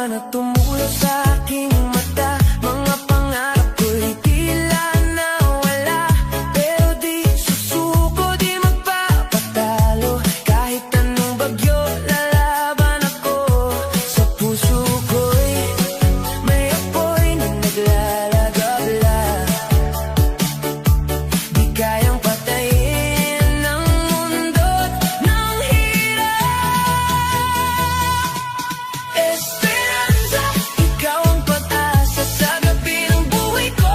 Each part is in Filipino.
na tumulo sa aking mata. Mga pangarap ko'y tila nawala, pero di susuko, di magpapatalo. Kahit anong bagyo, lalaban ako. Sa puso ko'y may apoy na naglalagabla. Di kayang patayin ng mundo't ng hirap. Esperanza, ikaw ang pag-asa sa gabi ng buhay ko.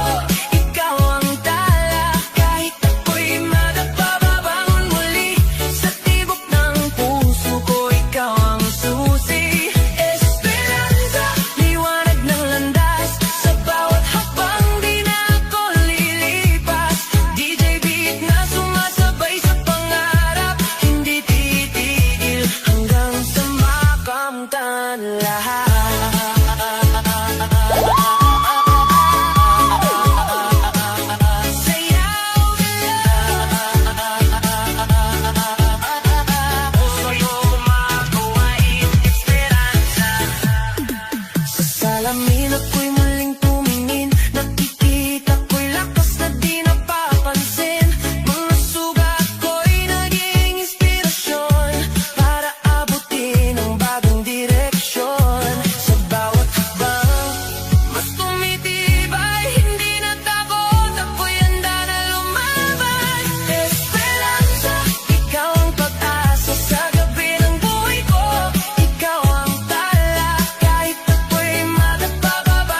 Ikaw ang tala, kahit ako'y madapa, babangon muli. Sa tibok ng puso ko, ikaw ang susi. Esperanza, liwanag ng landas sa bawat hakbang, di na ako lilipas. DJ beat na sumasabay sa pangarap, hindi titigil hanggang sa makamtan lahat. Sayaw ka lang, sa'yo kumakuhain esperanza. Sa salamin ako'y muling tumingin, nakikita ko'y lakas na di napapansin. Mga sugat ko'y naging inspirasyon para abutin ang bagong direksyon. Sa bawat hakbang, mas tumitibay, hindi na takot, ako'y handa na lumaban. Esperanza, ikaw ang pag-asa sa gabi ng buhay ko. Ikaw ang tala, kahit ako'y madapa, babangon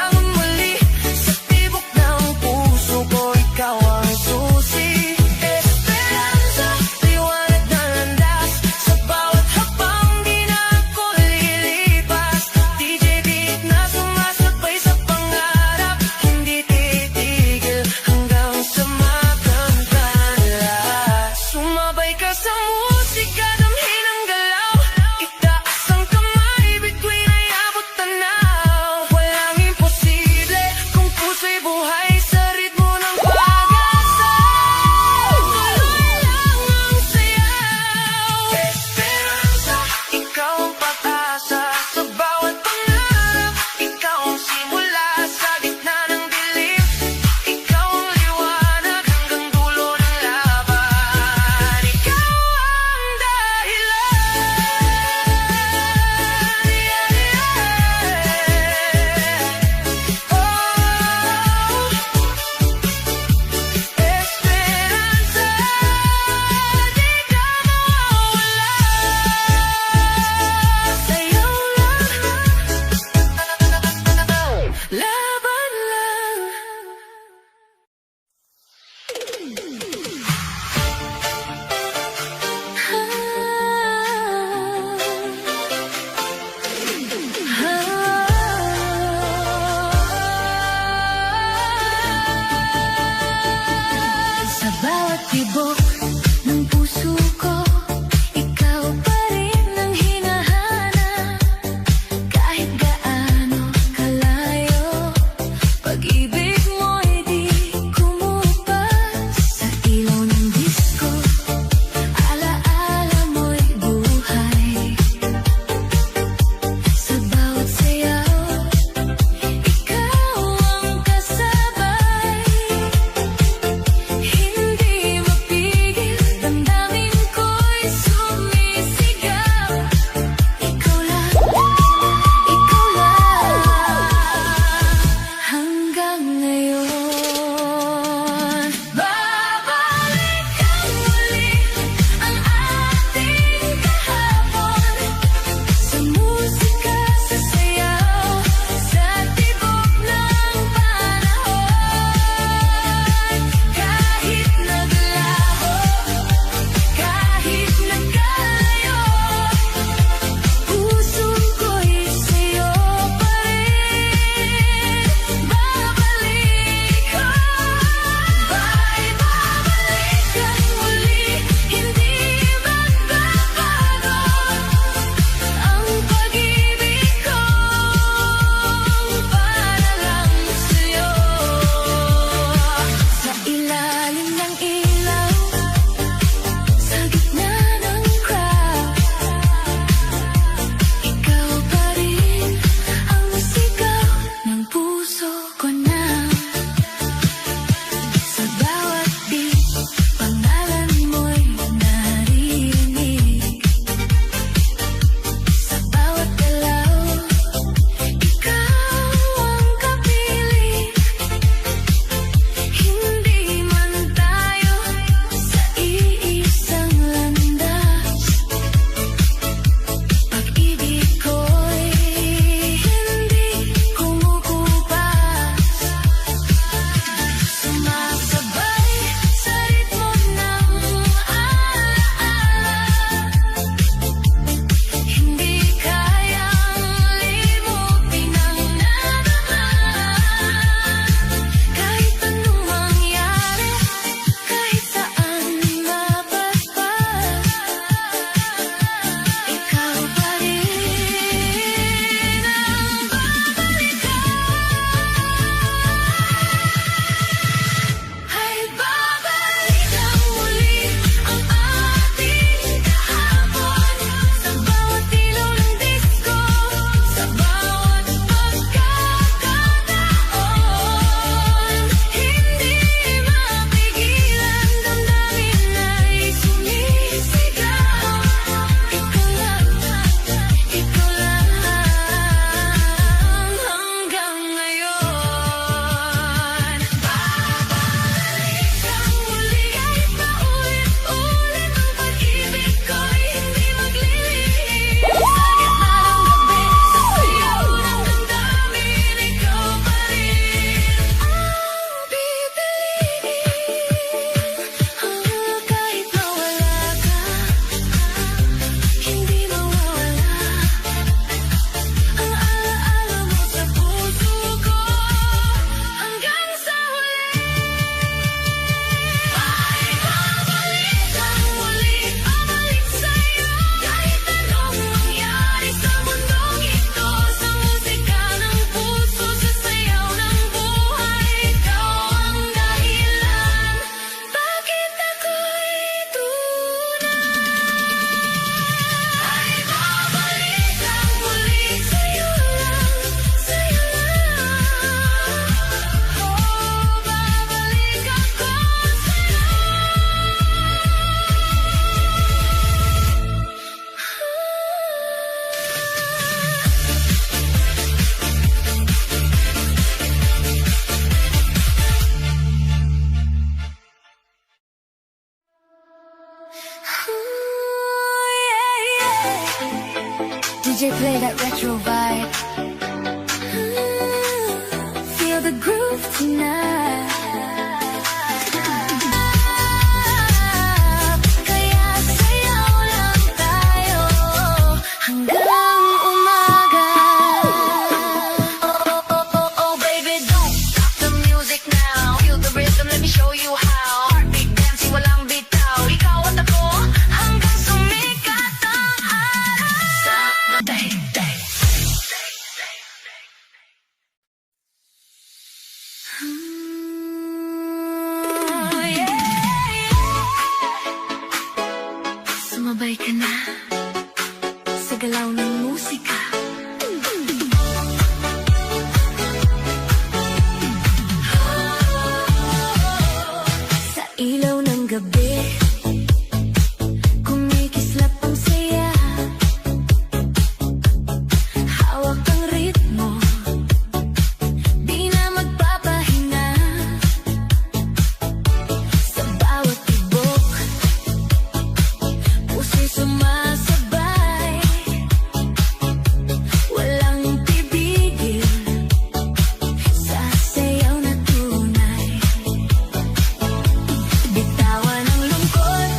na. Kaya sayaw lang tayo hanggang umaga. Oh, baby, don't stop the music now. Feel the rhythm, let me show you how. Heartbeat dancing, walang bitaw. Ikaw at ako hanggang sumikat ang araw. Sa day. Sumabay ka na sa galaw ng musika. Sa ilaw ng gabi, kumikislap ang saya. Hawak ang ritmo, di na magpapahinga. Sa bawat tibok, puso'y sumasabay. Walang pipigil sa sayaw na tunay. Bitawan ang lungkot,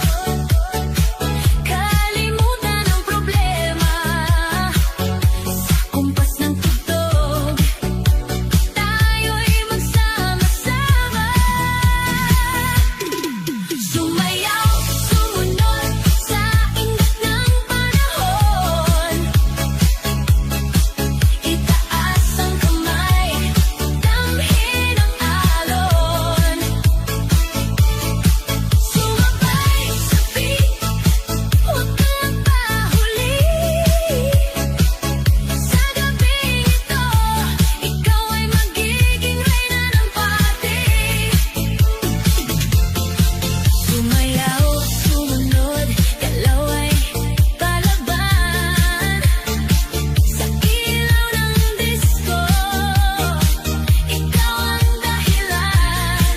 kalimutan ang problema. Sa kumpas ng tugtog, tayo'y magsama-sama. Sumayaw, sumunod sa ingat ng panahon. Itaas ang kamay, damhin ang alon. Sumabay sa beat, huwag kang magpahuli. Sa gabing ito, ikaw ay magiging reyna ng party. Sumayaw, sumunod, galaw ay palaban. Sa ilaw ng disco, ikaw ang dahilan.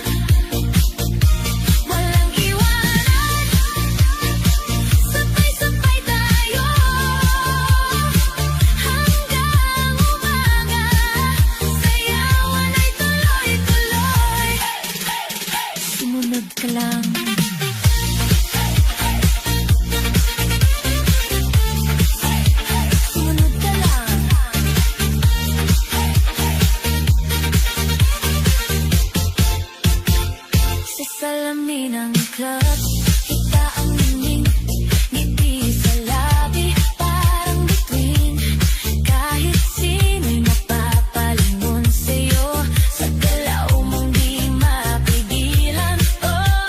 Walang iwanan, sabay-sabay tayo hanggang umaga. Sayawan ay tuloy-tuloy. Sumunod ka lang. Sumunod ka lang. Sa salamin ng club, hika ang ningning, ngiti sa labi, parang bituin. Kahit sino'y mapapalingon sa'yo, sa galaw mong di mapigilan. Oh,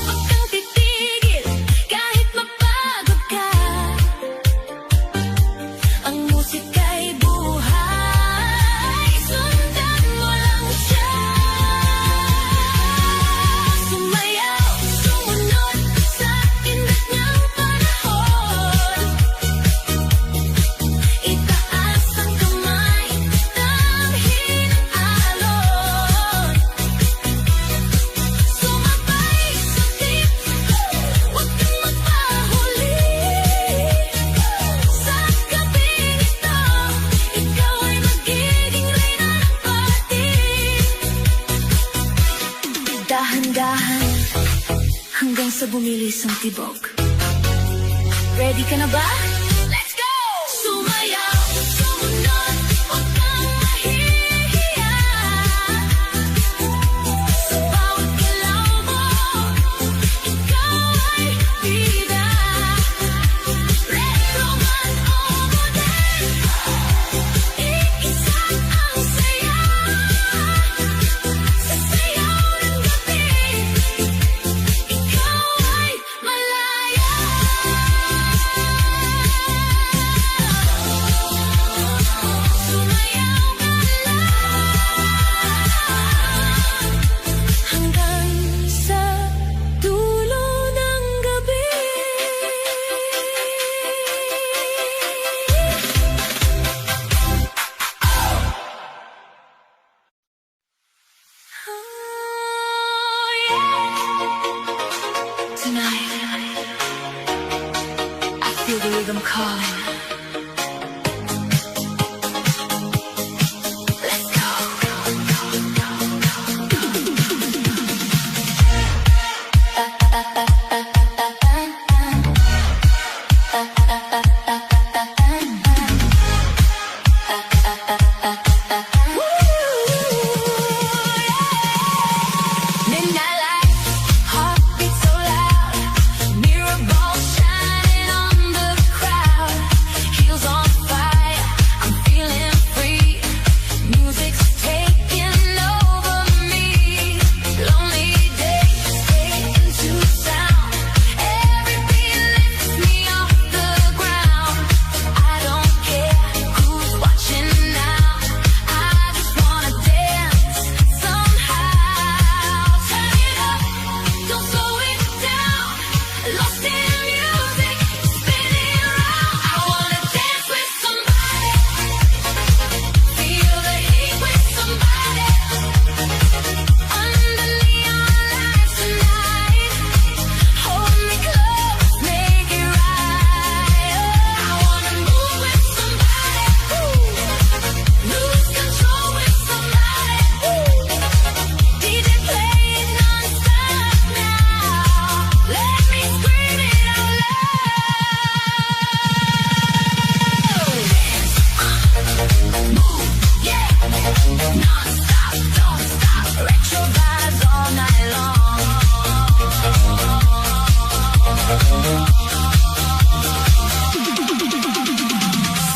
huwag kang titigil, kahit mapagod ka. Ang musika'y buhay, sundan mo lang siya. Sumayaw, sumunod sa ingat niyang panahon. Itaas ang kamay, damhin ang alon. Sumabay sa beat, huwag kang magpahuli. Sa gabing ito, ikaw ay magiging reyna ng party. Dahan-dahan hanggang sa bumilis ang tibok. Ready ka na ba? Let's go! Sumayaw, sumunod, huwag kang mahihiya. Sa bawat galaw mo, ikaw ay bida. Retro man o modern, iisa ang saya. Sa sayaw ng gabi, ikaw ay malaya. feel the rhythm calling. Let's go. Non-stop, don't stop, retro vibes all night long.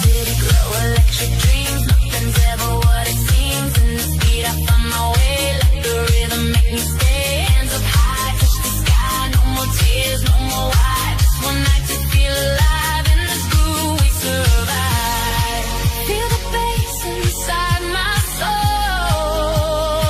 City glow, electric dreams, nothing's ever what it seems. In the speed, I find my way, let the rhythm make me stay. Hands up high, touch the sky, no more tears, no more why. Just one night to feel alive, in this groove we survive. Feel the bass inside my soul.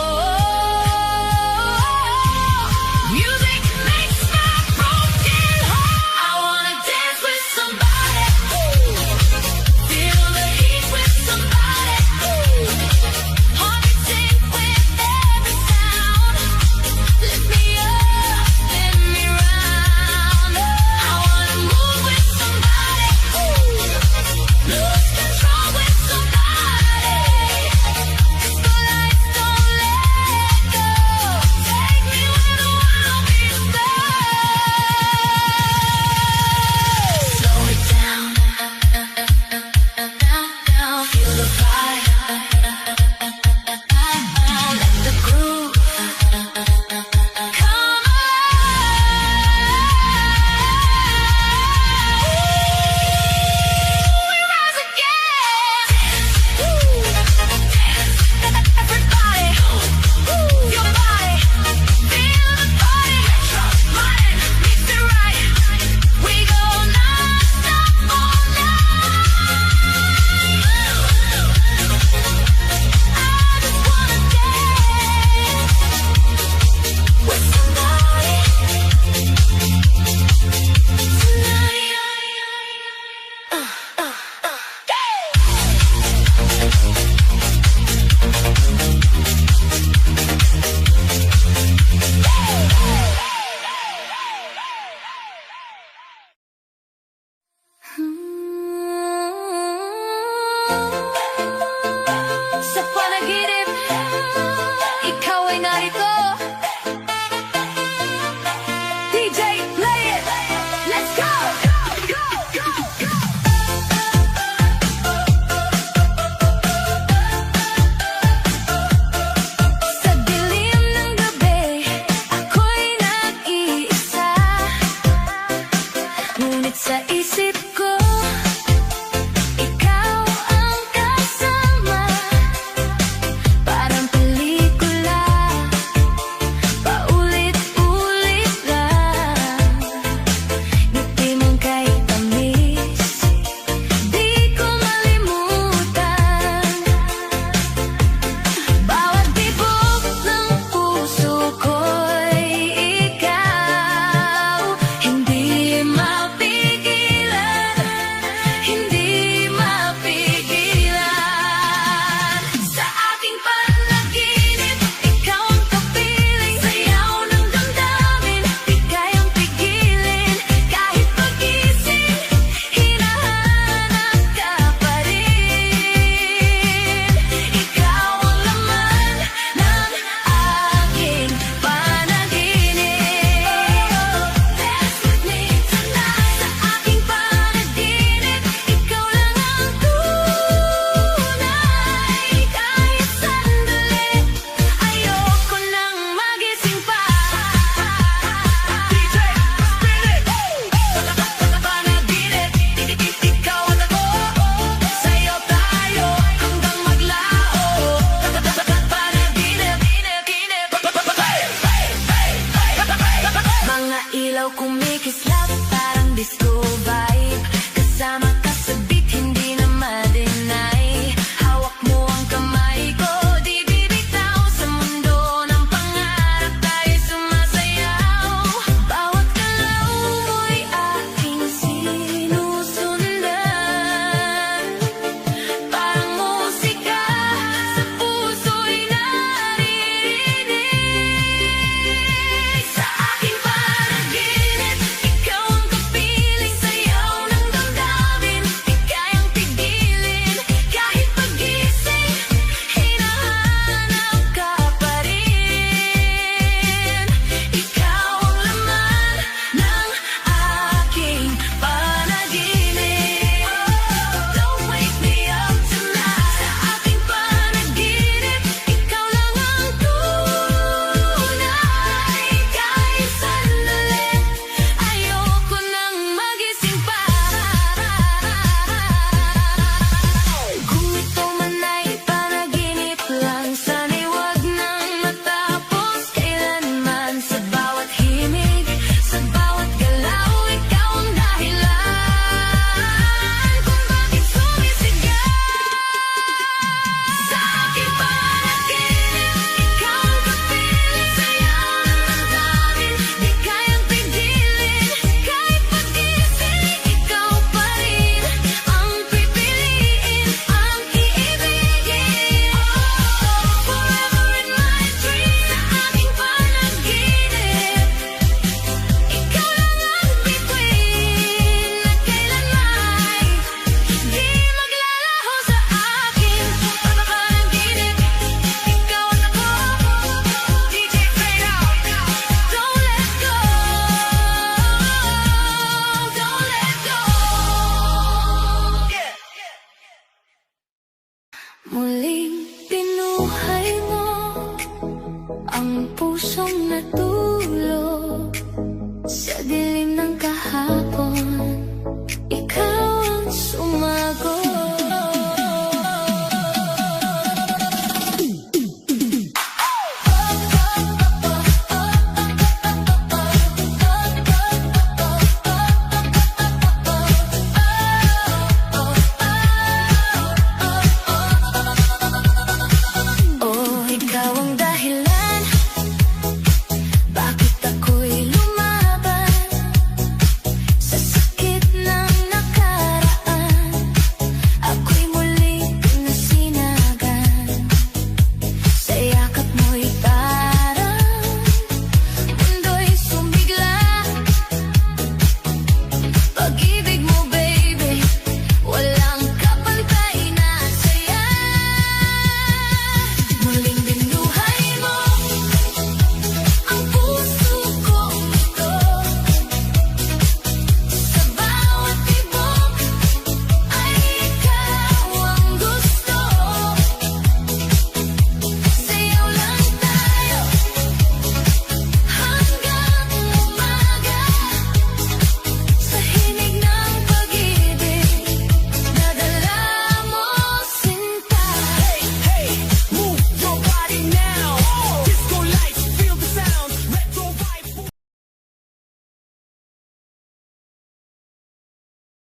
buhay mo, ang pusong natutunan.